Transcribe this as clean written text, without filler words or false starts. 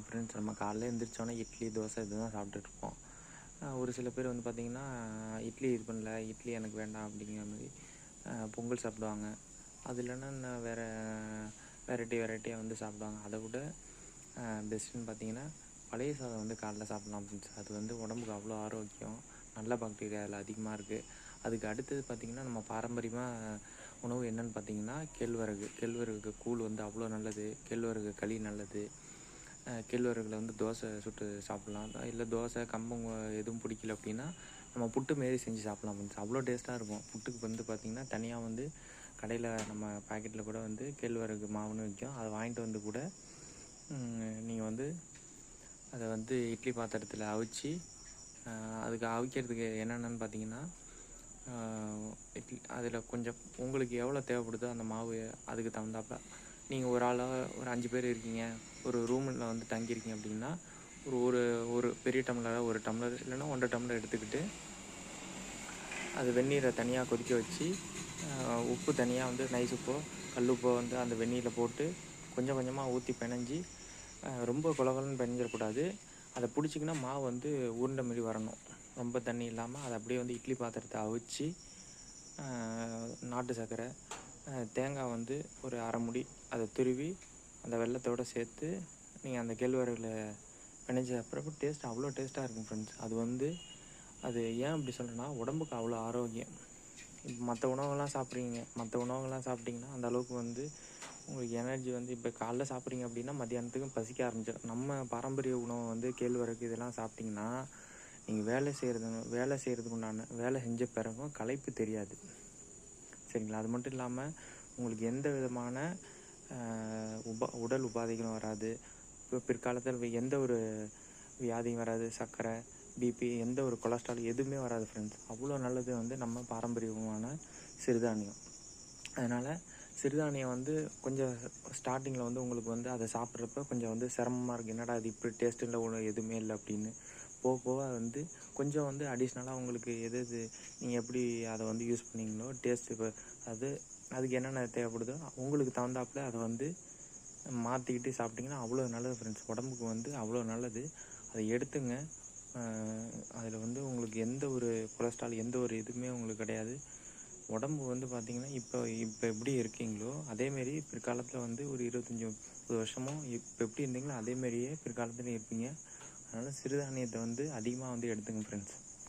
Friends, நம்ம காலைல எழுந்திரிச்சோன்னே இட்லி, தோசை இதுதான் சாப்பிட்டுட்ருப்போம். ஒரு சில பேர் வந்து பார்த்திங்கன்னா, இட்லி இது பண்ணல, இட்லி எனக்கு வேண்டாம் அப்படிங்கிற மாதிரி பொங்கல் சாப்பிடுவாங்க. அது இல்லைன்னா இன்னும் வெரைட்டியாக வந்து சாப்பிடுவாங்க. அதை விட பெஸ்ட்டுன்னு பார்த்தீங்கன்னா, பழைய சாதம் வந்து காலைல சாப்பிட்லாம் ஃப்ரெண்ட்ஸ். அது வந்து உடம்புக்கு அவ்வளோ ஆரோக்கியம். நல்ல பாக்டீரியா அதில் அதிகமாக இருக்குது. அதுக்கு அடுத்தது பார்த்திங்கன்னா, நம்ம பாரம்பரியமாக உணவு என்னென்னு பார்த்திங்கன்னா, கேழ்வரகு கூழ் வந்து அவ்வளோ நல்லது. கேழ்வரகு களி நல்லது. கேழ்வரகுல வந்து தோசை சுட்டு சாப்பிட்லாம். இல்லை தோசை, கம்பம் எதுவும் பிடிக்கல அப்படின்னா, நம்ம புட்டு மாரி செஞ்சு சாப்பிட்லாம் ஃப்ரெண்ட்ஸ். அவ்வளோ டேஸ்ட்டாக இருக்கும். புட்டுக்கு வந்து பார்த்திங்கன்னா, தனியாக வந்து கடையில் நம்ம பாக்கெட்டில் கூட வந்து கேழ்வரகு மாவுன்னு விற்கும். அதை வாங்கிட்டு வந்து கூட நீங்கள் வந்து அதை வந்து இட்லி பாத்திரத்தில் அவிச்சு, அதுக்கு அவிக்கிறதுக்கு என்னென்னு பார்த்தீங்கன்னா, அதில் கொஞ்சம் உங்களுக்கு எவ்வளோ தேவைப்படுதோ அந்த மாவு அதுக்கு தகுந்தாப்புல, நீங்கள் ஒரு ஆளாக ஒரு 5 பேர் இருக்கீங்க, ஒரு ரூமில் வந்து தங்கியிருக்கீங்க அப்படின்னா, ஒரு ஒரு பெரிய டம்ளராக 1 டம்ளர் இல்லைன்னா 1.5 டம்ளர் எடுத்துக்கிட்டு, அது வெந்நீரை தனியாக கொதிக்க வச்சு, உப்பு தனியாக வந்து நைஸ் உப்போ கல் உப்போ வந்து அந்த வெந்நீரில் போட்டு கொஞ்சம் கொஞ்சமாக ஊற்றி பிணைஞ்சி, ரொம்ப கொலகொலன்னு பிணைஞ்சிடக்கூடாது. அதை பிடிச்சிங்கன்னா மாவு வந்து உருண்டை மாரி வரணும். ரொம்ப தண்ணி இல்லாமல் அதை அப்படியே வந்து இட்லி பாத்திரத்தை அவிச்சு, நாட்டு சர்க்கரை, தேங்காய் வந்து ஒரு அரை முடி அதை துருவி அந்த வெல்லத்தோடு சேர்த்து நீங்கள் அந்த கேழ்வரகுல பிணைஞ்ச அப்புறம் டேஸ்ட் அவ்வளோ டேஸ்ட்டாக இருக்கும் ஃப்ரெண்ட்ஸ். அது ஏன் அப்படி சொல்கிறேன்னா, உடம்புக்கு அவ்வளோ ஆரோக்கியம். இப்போ மற்ற உணவுகள்லாம் சாப்பிட்டிங்கன்னா அந்த அளவுக்கு வந்து உங்களுக்கு எனர்ஜி வந்து இப்போ காலைல சாப்பிட்றீங்க அப்படின்னா மத்தியானத்துக்கும் பசிக்க ஆரம்பிச்சிடும். நம்ம பாரம்பரிய உணவு வந்து கேழ்வரகு இதெல்லாம் சாப்பிட்டிங்கன்னா, நீங்கள் வேலை செய்கிறதுக்கு உண்டான வேலை செஞ்ச பிறகும் களைப்பு தெரியாது. சரிங்களா? அது மட்டும் இல்லாமல் உங்களுக்கு எந்த விதமான உடல் உபாதைகளும் வராது. இப்போ பிற்காலத்தில் எந்த ஒரு வியாதியும் வராது. சர்க்கரை, பிபி, எந்த ஒரு கொலஸ்ட்ரால் எதுவுமே வராது ஃப்ரெண்ட்ஸ். அவ்வளோ நல்லது வந்து நம்ம பாரம்பரியமான சிறுதானியம். அதனால் சிறுதானியம் வந்து கொஞ்சம் ஸ்டார்டிங்கில் வந்து உங்களுக்கு வந்து அதை சாப்பிட்றப்ப கொஞ்சம் வந்து சிரமமாக இருக்குது. என்னடா இது இப்படி டேஸ்ட் இல்லை, ஒன்றும் எதுவுமே இல்லை அப்படின்னு. போக போக வந்து கொஞ்சம் வந்து அடிஷ்னலாக உங்களுக்கு எது நீங்கள் எப்படி அதை வந்து யூஸ் பண்ணிங்களோ டேஸ்ட்டு, இப்போ அதுக்கு என்னென்ன தேவைப்படுதோ உங்களுக்கு தகுந்தாப்புல அதை வந்து மாற்றிக்கிட்டு சாப்பிட்டிங்கன்னா அவ்வளோ நல்லது ஃப்ரெண்ட்ஸ். உடம்புக்கு வந்து அவ்வளோ நல்லது. அதை எடுத்துங்க. அதில் வந்து உங்களுக்கு எந்த ஒரு கொலஸ்ட்ரால் எந்த ஒரு இதுவுமே உங்களுக்கு கிடையாது. உடம்பு வந்து பார்த்திங்கன்னா, இப்போ எப்படி இருக்கீங்களோ அதேமாரி பிற்காலத்தில் வந்து ஒரு 25-30 வருஷமோ இப்போ எப்படி இருந்தீங்களோ அதேமாரியே பிற்காலத்துலையும் இருப்பீங்க. அதனால் சிறுதானியத்தை வந்து அதிகமாக வந்து எடுத்துங்க ஃப்ரெண்ட்ஸ்.